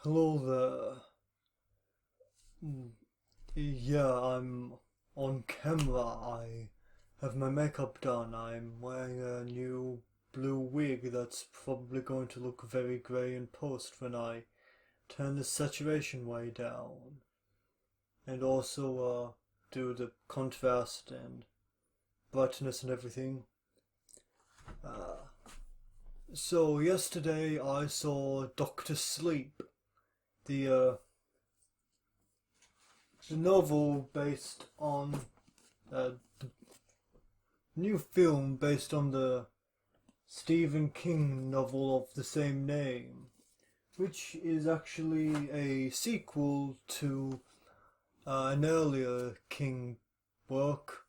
Hello there. Yeah, I'm on camera. I have my makeup done. I'm wearing a new blue wig that's probably going to look very grey in post when I turn the saturation way down. And also do the contrast and brightness and everything. Uh, so yesterday I saw Doctor Sleep, the uh, the novel based on the new film based on the Stephen King novel of the same name, which is actually a sequel to an earlier King work,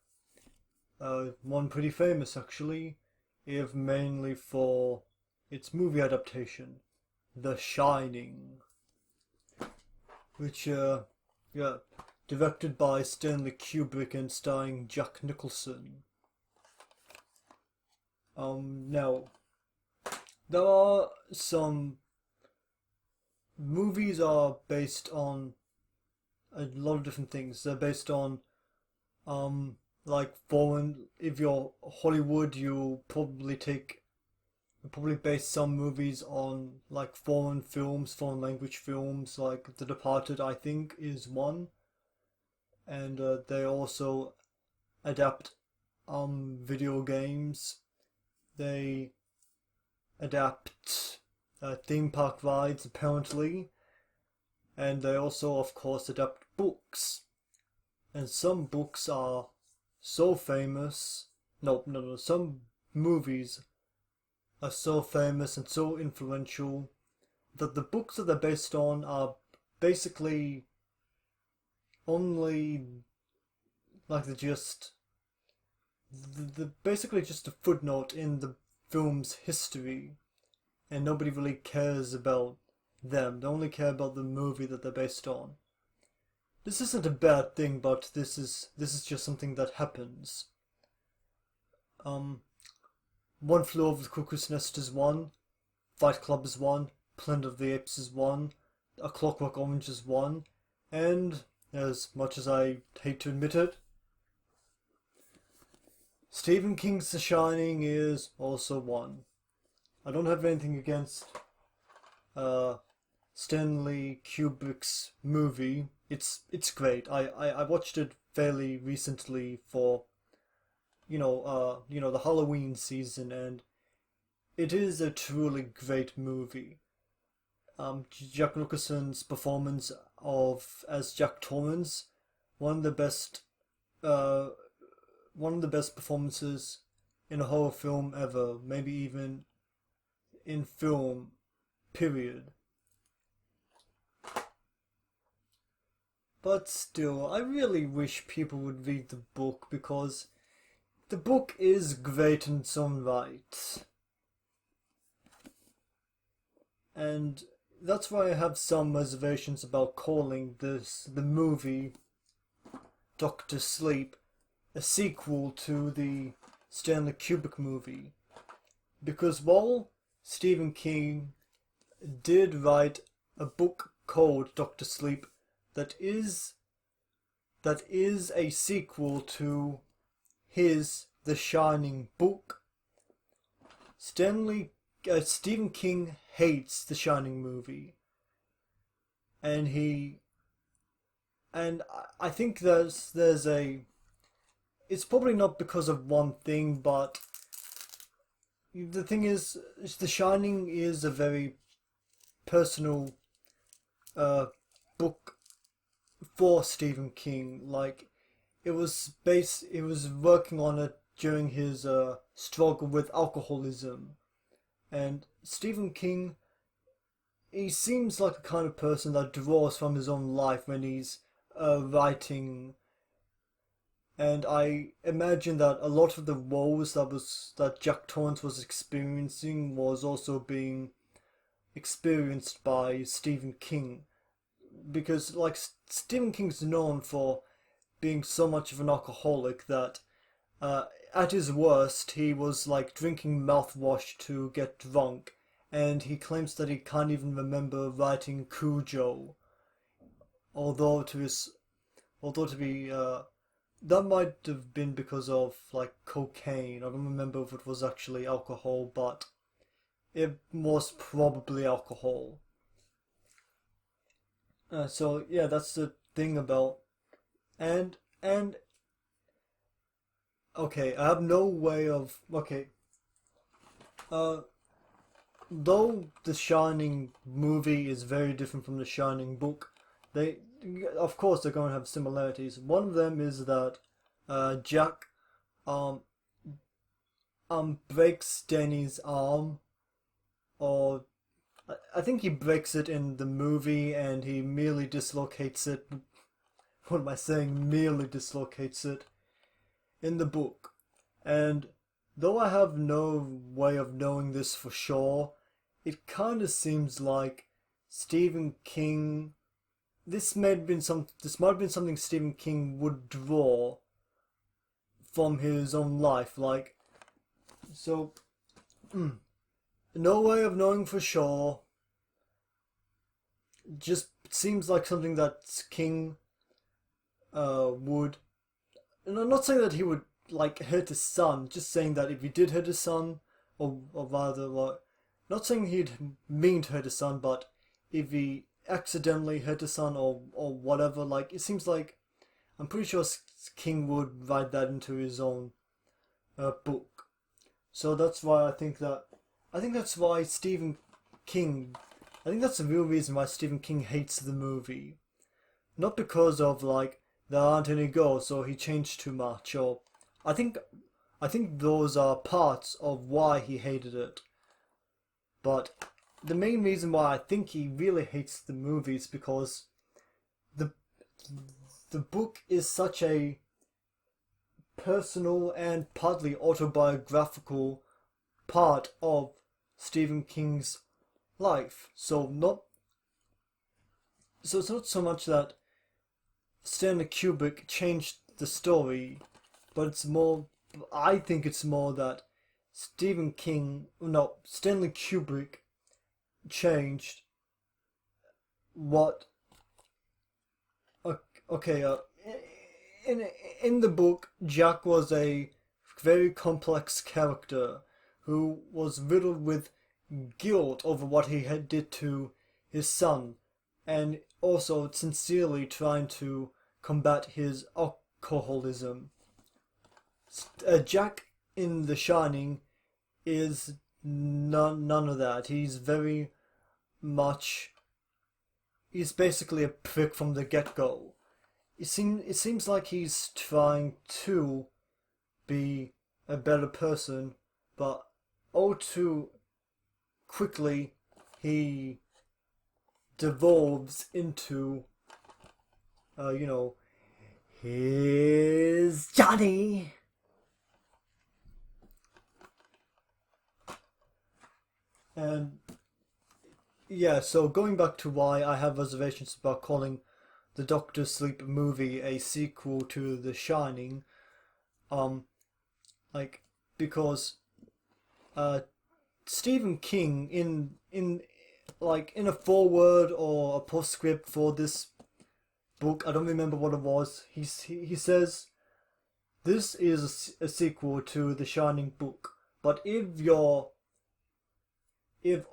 one pretty famous actually, if mainly for its movie adaptation, The Shining, which, yeah, directed by Stanley Kubrick and starring Jack Nicholson. Now, there are some movies are based on a lot of different things. They're based on, like foreign, if you're Hollywood, you'll probably base some movies on like foreign films, foreign language films, like The Departed, I think, is one. And they also adapt video games. They adapt theme park rides, apparently, and they also, of course, adapt books. And some books are so famous. No, no, no. Some movies are so famous and so influential that the books that they're based on are basically only like they're basically just a footnote in the film's history, and nobody really cares about them. They only care about the movie that they're based on. This isn't a bad thing, but this is just something that happens. Um, One Flew Over the Cuckoo's Nest is one, Fight Club is one, Planet of the Apes is one, A Clockwork Orange is one, and as much as I hate to admit it, Stephen King's The Shining is also one. I don't have anything against uh, Stanley Kubrick's movie. It's great. I watched it fairly recently for the Halloween season, and it is a truly great movie. Jack Nicholson's performance of as Jack Torrance, one of the best uh one of the best performances in a horror film ever, maybe even in film, period. But still, I really wish people would read the book because the book is great in its own right. And that's why I have some reservations about calling the movie Doctor Sleep a sequel to the Stanley Kubrick movie. Because while Stephen King did write a book called Doctor Sleep that is a sequel to his The Shining book, Stephen King hates The Shining movie, and I think there's a it's probably not because of one thing, but the thing is, The Shining is a very personal uh, book for Stephen King. Like, it was working on it during his struggle with alcoholism. And Stephen King, he seems like the kind of person that draws from his own life when he's writing, and I imagine that a lot of the woes that Jack Torrance was experiencing was also being experienced by Stephen King, because like Stephen King's known for being so much of an alcoholic that at his worst he was like drinking mouthwash to get drunk, and he claims that he can't even remember writing Cujo, although to his although to be that might have been because of like cocaine. I don't remember if it was actually alcohol, but it was probably alcohol. So yeah, that's the thing about and and okay, I have no way of okay. Uh, though the Shining movie is very different from the Shining book, they of course they're going to have similarities. One of them is that Jack um breaks Danny's arm, or I think he breaks it in the movie, and he merely dislocates it. What am I saying? Merely dislocates it in the book. And though I have no way of knowing this for sure, it kind of seems like Stephen King. This might have been something Stephen King would draw from his own life. Like so, no way of knowing for sure. Just seems like something that King would. And I'm not saying that he would like hurt his son. Just saying that if he did hurt his son, or rather, like, not saying he'd mean to hurt his son, but if he accidentally hurt his son or whatever, like it seems like I'm pretty sure King would write that into his own book. So that's why I think that's why Stephen King. I think that's the real reason why Stephen King hates the movie. Not because of like there aren't any ghosts or he changed too much, or I think I think those are parts of why he hated it. But the main reason why I think he really hates the movie is because the the book is such a personal and partly autobiographical part of Stephen King's life. So it's not so much that Stanley Kubrick changed the story, but it's more. I think it's more that Stanley Kubrick changed what. Okay, in in the book, Jack was a very complex character who was riddled with guilt over what he had did to his son, and also sincerely trying to combat his alcoholism. Jack in The Shining is none of that. He's very much. He's basically a prick from the get go. It seems like he's trying to be a better person, but all too quickly he devolves into, you know, his Johnny. And yeah, so going back to why I have reservations about calling the Doctor Sleep movie a sequel to The Shining, um, like because uh Stephen King in a foreword or a postscript for this book, I don't remember what it was. He says this is a sequel to The Shining book, but if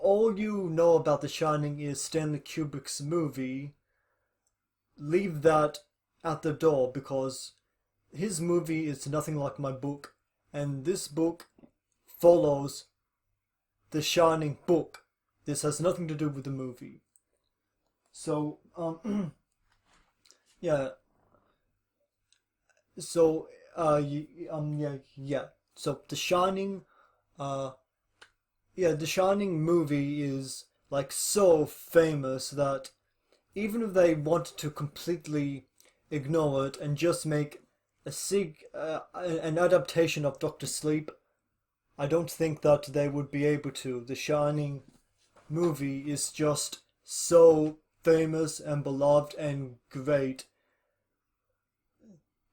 all you know about The Shining is Stanley Kubrick's movie, leave that at the door because his movie is nothing like my book, and this book follows the Shining book. This has nothing to do with the movie. So, yeah. So, yeah. So, uh, The Shining movie is like so famous that even if they wanted to completely ignore it and just make an adaptation of Doctor Sleep, I don't think that they would be able to. The Shining movie is just so famous and beloved and great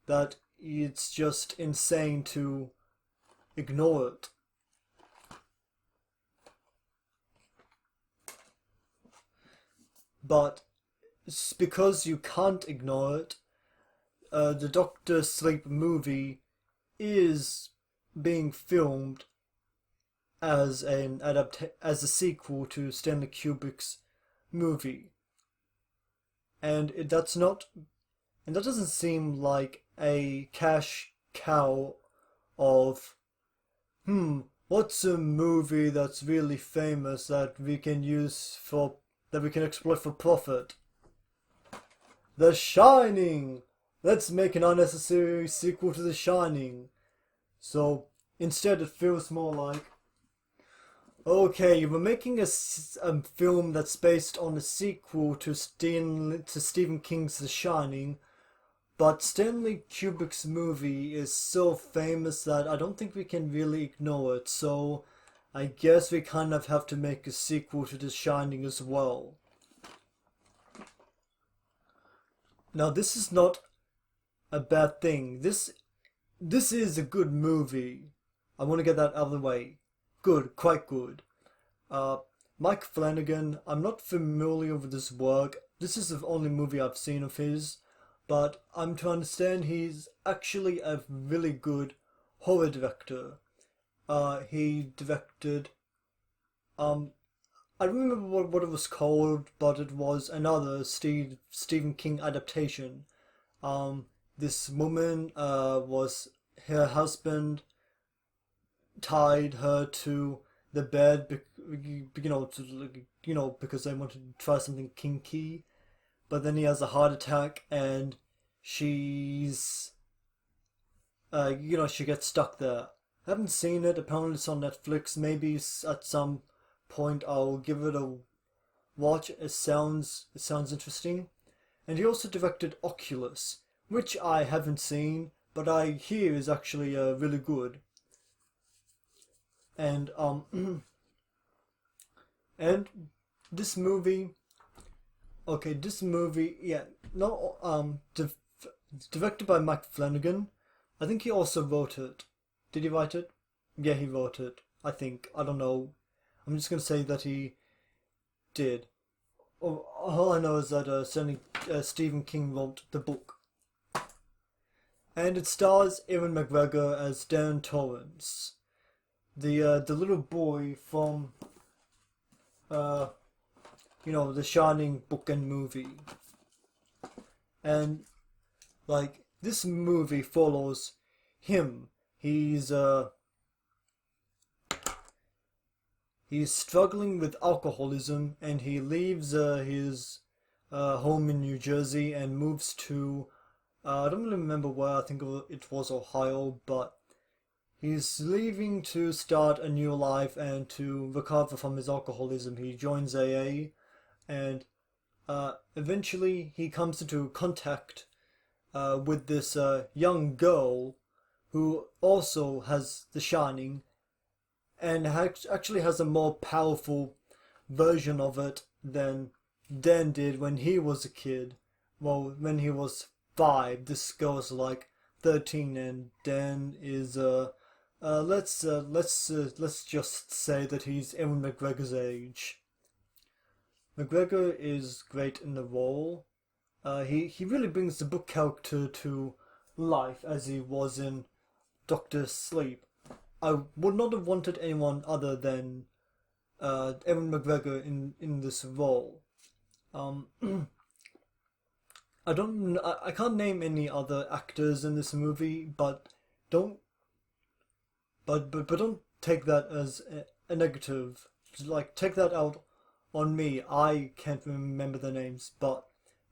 that it's just insane to ignore it. but it's because you can't ignore it. The Doctor Sleep movie is being filmed as a sequel to Stanley Kubrick's movie, and that doesn't seem like a cash cow of what's a movie that's really famous that we can exploit for profit? The Shining. Let's make an unnecessary sequel to The Shining. So instead, it feels more like, okay, we're making a film that's based on a sequel to Stephen King's The Shining, but Stanley Kubrick's movie is so famous that I don't think we can really ignore it, so I guess we kind of have to make a sequel to The Shining as well. Now, this is not a bad thing. This is a good movie. I want to get that out of the way. Good, quite good. Mike Flanagan, I'm not familiar with his work. This is the only movie I've seen of his, but I'm to understand he's actually a really good horror director. He directed, I don't remember what it was called, but it was another Stephen King adaptation. This woman, was her husband tied her to the bed, because they wanted to try something kinky. But then he has a heart attack, and she's, she gets stuck there. I haven't seen it. Apparently, it's on Netflix. Maybe at some point I'll give it a watch. It sounds interesting. And he also directed Oculus, which I haven't seen, but I hear is actually really good. And and this movie, yeah, no, directed by Mike Flanagan. I think he also wrote it. Did he write it? Yeah, he wrote it. I think. I don't know. I'm just gonna say that he did. All I know is that Stephen King wrote the book. And it stars Ewan McGregor as Dan Torrance, the little boy from the Shining book and movie. And like this movie follows him. He's struggling with alcoholism, and he leaves his home in New Jersey and moves to I don't really remember where. I think it was Ohio, but he's leaving to start a new life and to recover from his alcoholism. He joins AA, and eventually he comes into contact with this young girl who also has The Shining, and actually has a more powerful version of it than Dan did when he was a kid. Well, when he was 5, this girl's like 13, and Dan is let's just say that he's Ewan McGregor's age. McGregor is great in the role. He really brings the book character to life as he was in Doctor Sleep. I would not have wanted anyone other than Ewan McGregor in this role. I can't name any other actors in this movie, but don't don't take that as a negative. Like, take that out on me. I can't remember their names, but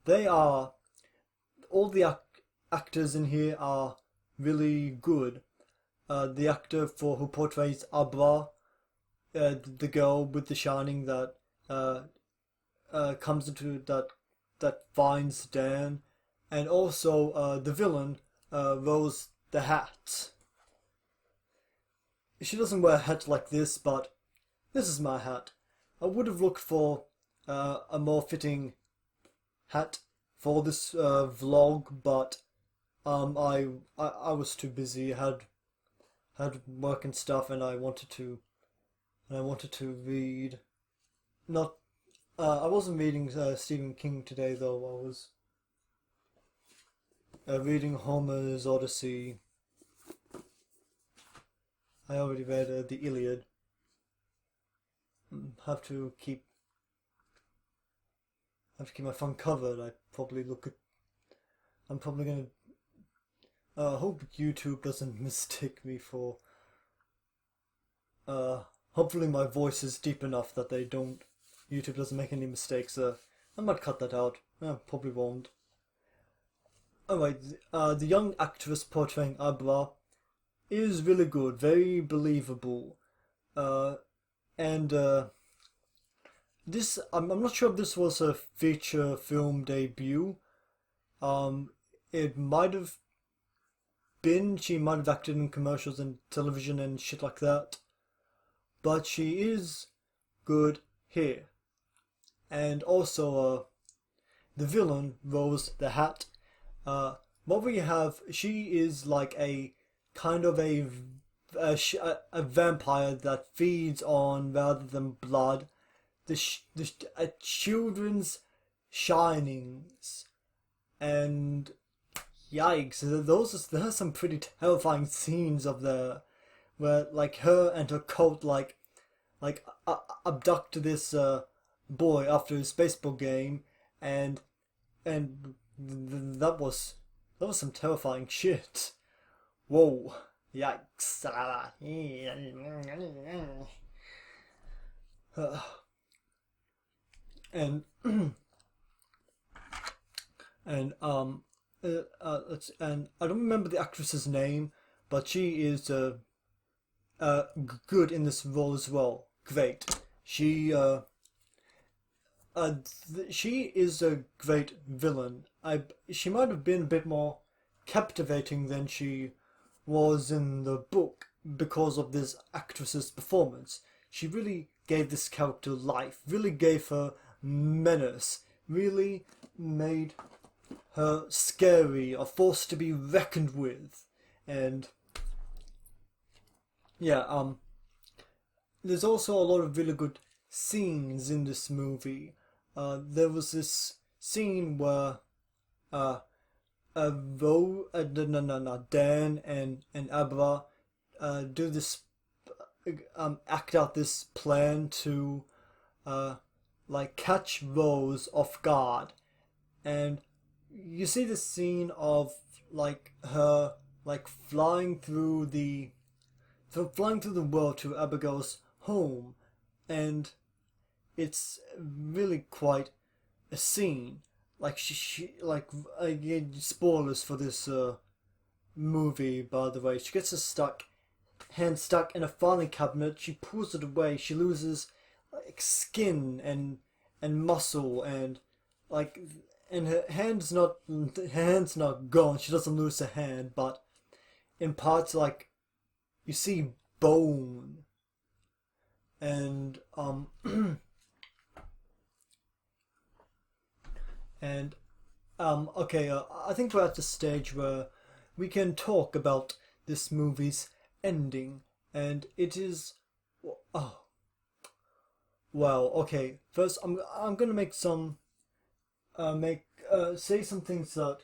they are all the actors in here are really good. The actor who portrays Abra, the girl with the Shining that comes into that finds Dan, and also the villain, Rose the Hat. She doesn't wear a hat like this, but this is my hat. I would have looked for a more fitting hat for this vlog, but I was too busy. Had work and stuff, and I wanted to read. Not I wasn't reading Stephen King today though. I was reading Homer's Odyssey. I already read the Iliad. Have to keep my phone covered. I'm probably gonna. Hope YouTube doesn't mistake me for. Hopefully my voice is deep enough that they don't. YouTube doesn't make any mistakes. I might cut that out. Probably won't. Alright, the young actress portraying Abra is really good, very believable. And this, I'm not sure if this was a feature film debut. It might have been, she might have acted in commercials and television and shit like that. But she is good here. And also, the villain, Rose the Hat. What we have, she is like a kind of a vampire that feeds on rather than blood the children's shinings, and yikes, there are some pretty terrifying scenes of the where like her and her cult abduct this boy after his baseball game, and that was some terrifying shit. Whoa, yikes. And and and I don't remember the actress's name, but she is good in this role as well. Great. She is a great villain. She might have been a bit more captivating than she was in the book because of this actress's performance. She really gave this character life, really gave her menace, really made her scary, a force to be reckoned with. And yeah, there's also a lot of really good scenes in this movie. There was this scene where Dan and Abra do this act out this plan to catch Rose off guard, and you see the scene of her flying through the world to Abigail's home, and it's really quite a scene. Spoilers for this movie, by the way. She gets her hand stuck in a filing cabinet. She pulls it away. She loses skin and muscle, and her hand's not gone. She doesn't lose her hand, but in parts you see bone, and and okay, I think we're at the stage where we can talk about this movie's ending, and it is okay. First, I'm gonna make some say some things that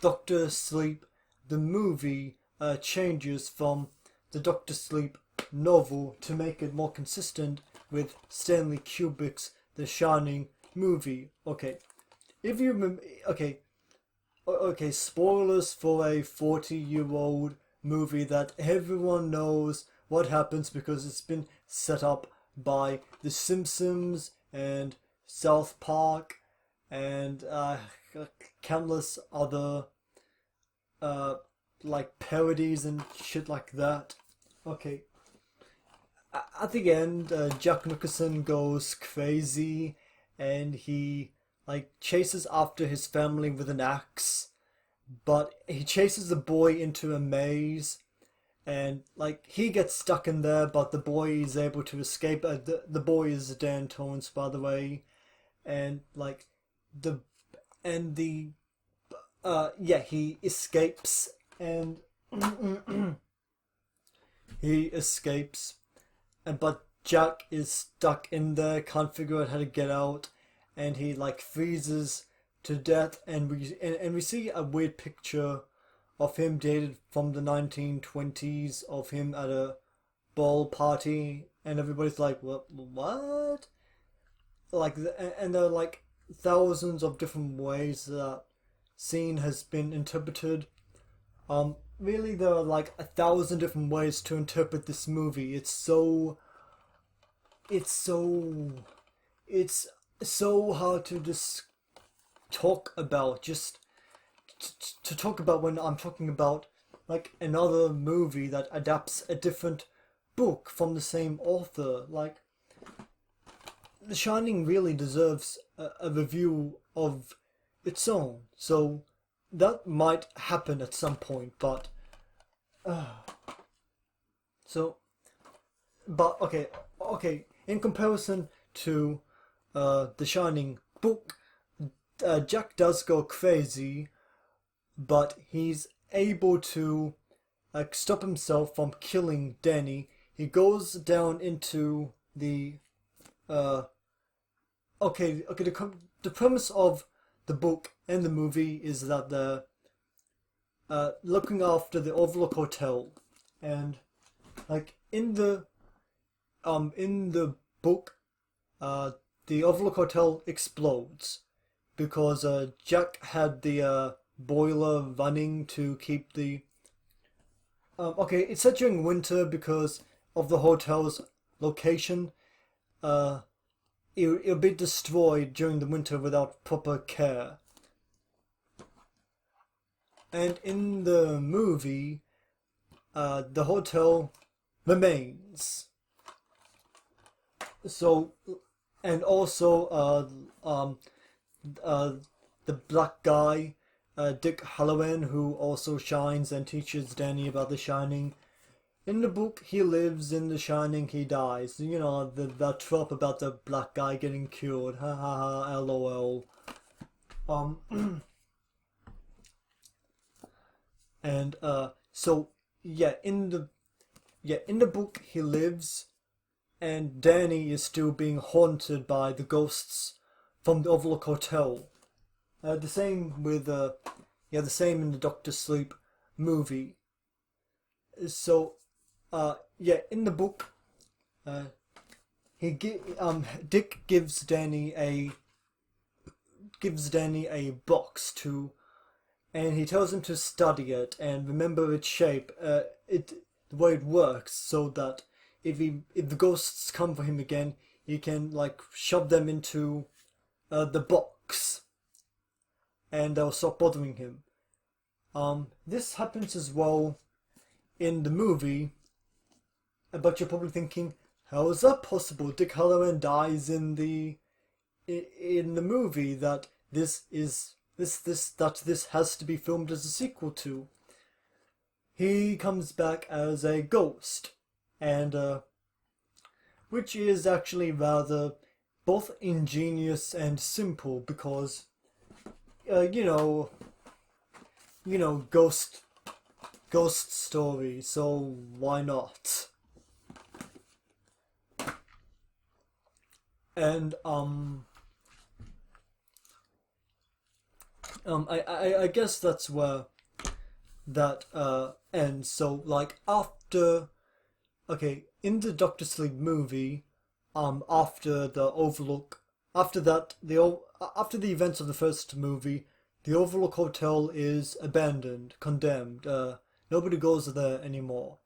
Doctor Sleep, the movie, changes from the Doctor Sleep novel to make it more consistent with Stanley Kubrick's The Shining movie. Okay, if you remember, okay, spoilers for a 40-year-old movie that everyone knows what happens because it's been set up by The Simpsons and South Park and countless other parodies and shit like that. Okay, at the end, Jack Nicholson goes crazy and he chases after his family with an axe, but he chases the boy into a maze, and he gets stuck in there, but the boy is able to escape. The boy is Dan Torrance, by the way, and he escapes, and he escapes, but Jack is stuck in there, can't figure out how to get out, and he like freezes to death. And we see a weird picture of him dated from the 1920s of him at a ball party, and everybody's like, what? Like, and there are like thousands of different ways that scene has been interpreted. Really, there are like 1,000 different ways to interpret this movie. It's so, it's so hard to just talk about. Just to talk about when I'm talking about like another movie that adapts a different book from the same author. Like, The Shining really deserves a review of its own. So that might happen at some point, but so but okay. In comparison to the Shining book, Jack does go crazy, but he's able to like stop himself from killing Danny. He goes down into the uh the premise of the book and the movie is that they're looking after the Overlook Hotel, and like in the book, the Overlook Hotel explodes because Jack had the boiler running to keep the it's set during winter because of the hotel's location. Uh, it'll be destroyed during the winter without proper care. And in the movie, the hotel remains. So, and also, uh, the black guy, Dick Halloran, who also shines and teaches Danny about The Shining. In the book, he lives. In The Shining, he dies. You know, the trope about the black guy getting cured. Ha ha ha, lol. And so in the book he lives, and Danny is still being haunted by the ghosts from the Overlook Hotel. The same with the same in the Doctor Sleep movie. So in the book, uh, Dick gives Danny a box to, and he tells him to study it and remember its shape. The way it works, so that if the ghosts come for him again, he can like shove them into the box, and they'll stop bothering him. This happens as well in the movie, but you're probably thinking, how is that possible? Dick Halloran dies in the movie that this has to be filmed as a sequel to. He comes back as a ghost, and which is actually rather both ingenious and simple because ghost story, so why not? And I guess that's where that ends. So like in the Doctor Sleep movie, after the Overlook, after the events of the first movie, the Overlook Hotel is abandoned, condemned. Nobody goes there anymore,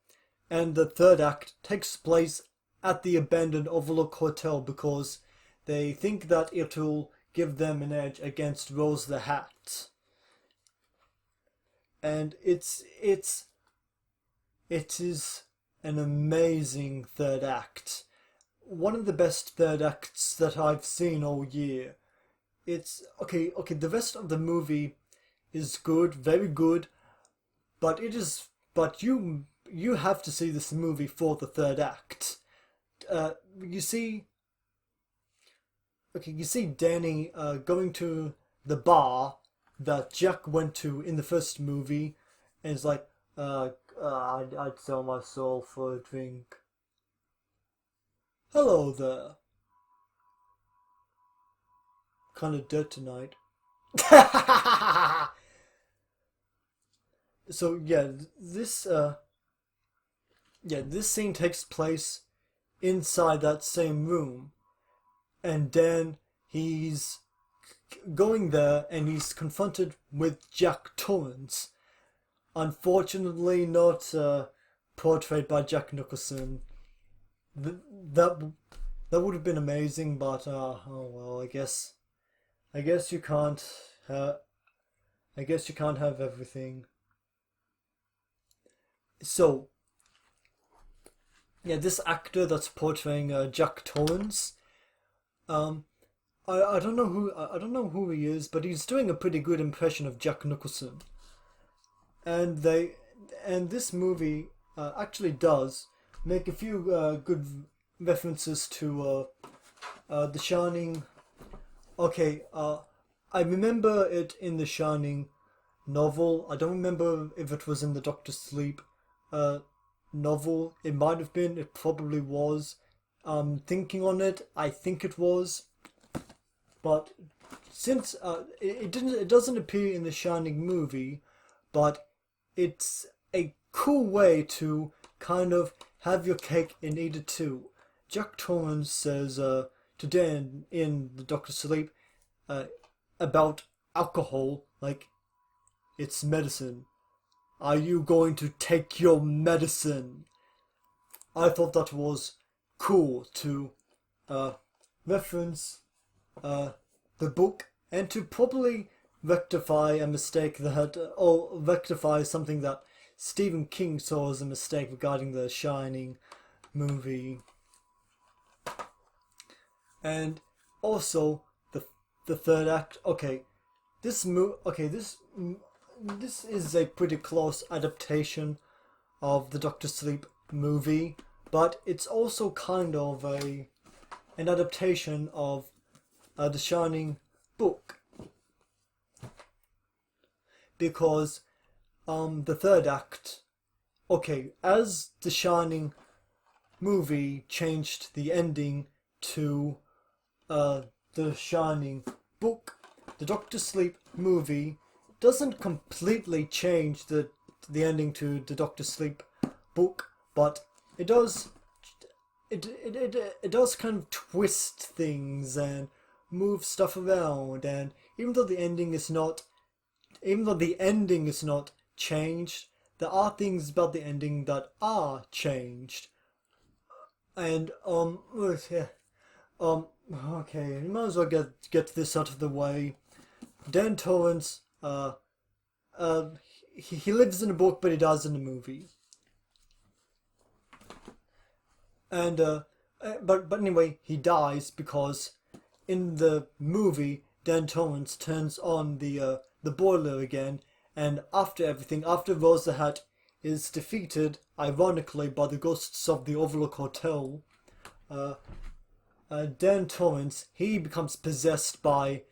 and the third act takes place at the abandoned Overlook Hotel because they think that it'll give them an edge against Rose the Hat. And it is an amazing third act. One of the best third acts that I've seen all year. It's okay, the rest of the movie is good, very good, but you have to see this movie for the third act. You see Danny going to the bar that Jack went to in the first movie, and it's like, I'd sell my soul for a drink. Hello there. Kind of dead tonight. So this scene takes place inside that same room, and then he's going there and he's confronted with Jack Torrance. Unfortunately, not portrayed by Jack Nicholson. Th- that that would have been amazing, but oh well. I guess you can't. Uh, I guess you can't have everything. So yeah, this actor that's portraying Jack Torrance. Um, I don't know I don't know who he is, but he's doing a pretty good impression of Jack Nicholson. And they and this movie actually does make a few good references to The Shining. Okay, I remember it in The Shining novel. I don't remember if it was in the Doctor Sleep uh, novel. It might have been. It probably was. Thinking on it, I think it was. But since it doesn't appear in the Shining movie, but it's a cool way to kind of have your cake and eat it too. Jack Torrance says to Dan in the Doctor Sleep uh, about alcohol, like it's medicine. Are you going to take your medicine? I thought that was cool to uh, reference uh, the book and to probably rectify a mistake that, or rectify something that Stephen King saw as a mistake regarding the Shining movie. And also the third act. Okay, this is a pretty close adaptation of the Doctor Sleep movie, but it's also kind of an adaptation of the Shining book because the third act. Okay, as the Shining movie changed the ending to uh, the Shining book, the Doctor Sleep movie doesn't completely change the ending to the Doctor Sleep book, but it does it does kind of twist things and move stuff around, and even though the ending is not changed, there are things about the ending that are changed. And yeah, okay, you might as well get this out of the way. Dan Torrance, uh, he lives in the book, but he dies in the movie. And but anyway, he dies because in the movie, Dan Torrance turns on the boiler again, and after everything, after Rose the Hat is defeated, ironically, by the ghosts of the Overlook Hotel, uh, Dan Torrance he becomes possessed by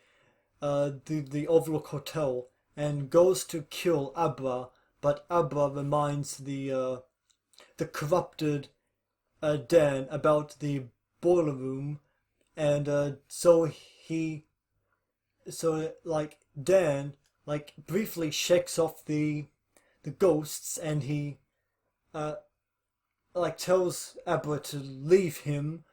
the Overlook Hotel and goes to kill Abra, but Abra reminds the corrupted Dan about the boiler room, and like Dan like briefly shakes off the ghosts, and he uh like tells Abra to leave him,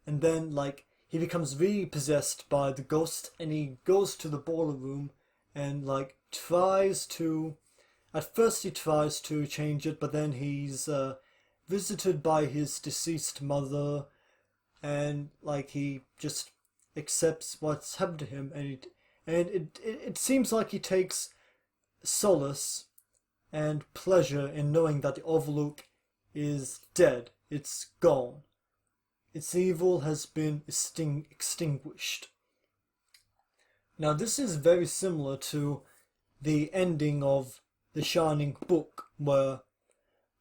and then like he becomes repossessed by the ghost, and he goes to the boiler room and like tries to at first he tries to change it, but then he's visited by his deceased mother, and like he just accepts what's happened to him, and it seems like he takes solace and pleasure in knowing that the Overlook is dead. It's gone. Its evil has been extinguished. Now, this is very similar to the ending of The Shining book, where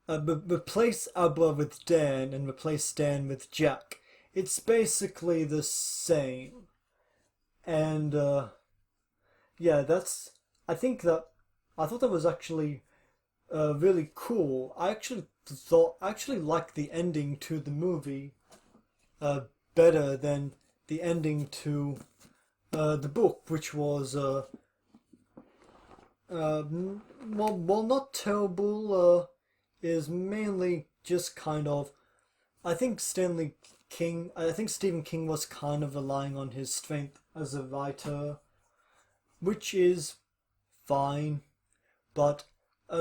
replace Abra with Dan and replace Dan with Jack. It's basically the same. And yeah, that's. I thought that was actually really cool. I actually liked the ending to the movie, uh, better than the ending to the book, which was well, not terrible. Is mainly just kind of. I think Stephen King was kind of relying on his strength as a writer, which is fine, but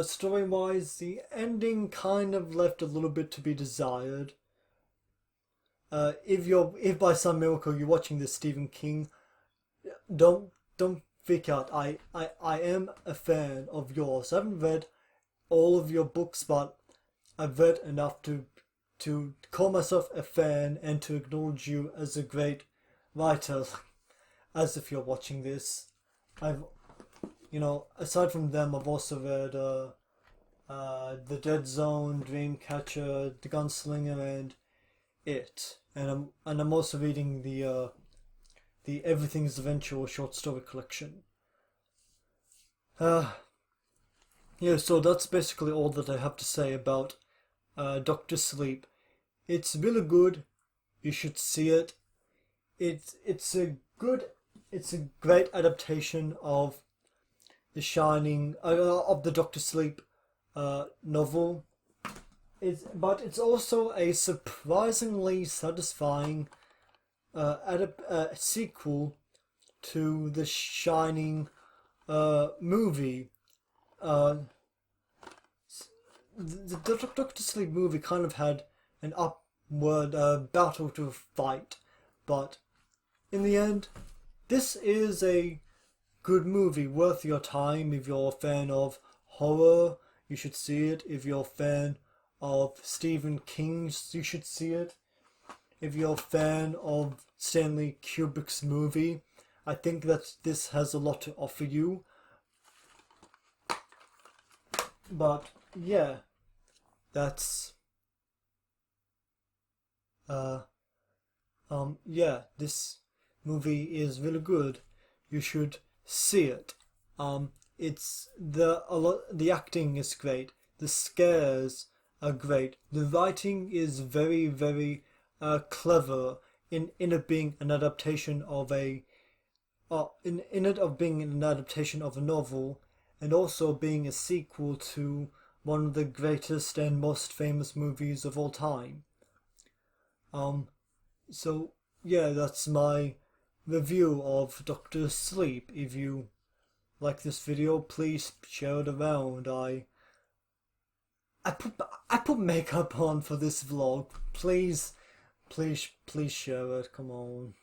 story-wise, the ending kind of left a little bit to be desired. If by some miracle you're watching this Stephen King, don't freak out. I am a fan of yours. I haven't read all of your books, but I've read enough to call myself a fan and to acknowledge you as a great writer. As if you're watching this, I've aside from them, I've also read The Dead Zone, Dreamcatcher, The Gunslinger, and It. And I'm also reading the Everything's Eventual short story collection. Uh, yeah, so that's basically all that I have to say about Doctor Sleep. It's really good. You should see it. It's a good, it's a great adaptation of The Shining, of the Doctor Sleep novel. But it's also a surprisingly satisfying sequel to The Shining movie. Uh, the Doctor Sleep movie kind of had an upward battle to fight, but in the end, this is a good movie, worth your time. If you're a fan of horror, you should see it. If you're a fan of Stephen King, you should see it. If you're a fan of Stanley Kubrick's movie, I think that this has a lot to offer you. But yeah, that's uh yeah, this movie is really good. You should see it. It's the acting is great. The scares are great. The writing is very, very clever in it being an adaptation of a in it of being an adaptation of a novel, and also being a sequel to one of the greatest and most famous movies of all time. Um, so yeah, that's my review of Doctor Sleep. If you like this video, please share it around. I put I put makeup on for this vlog. Please share it. Come on.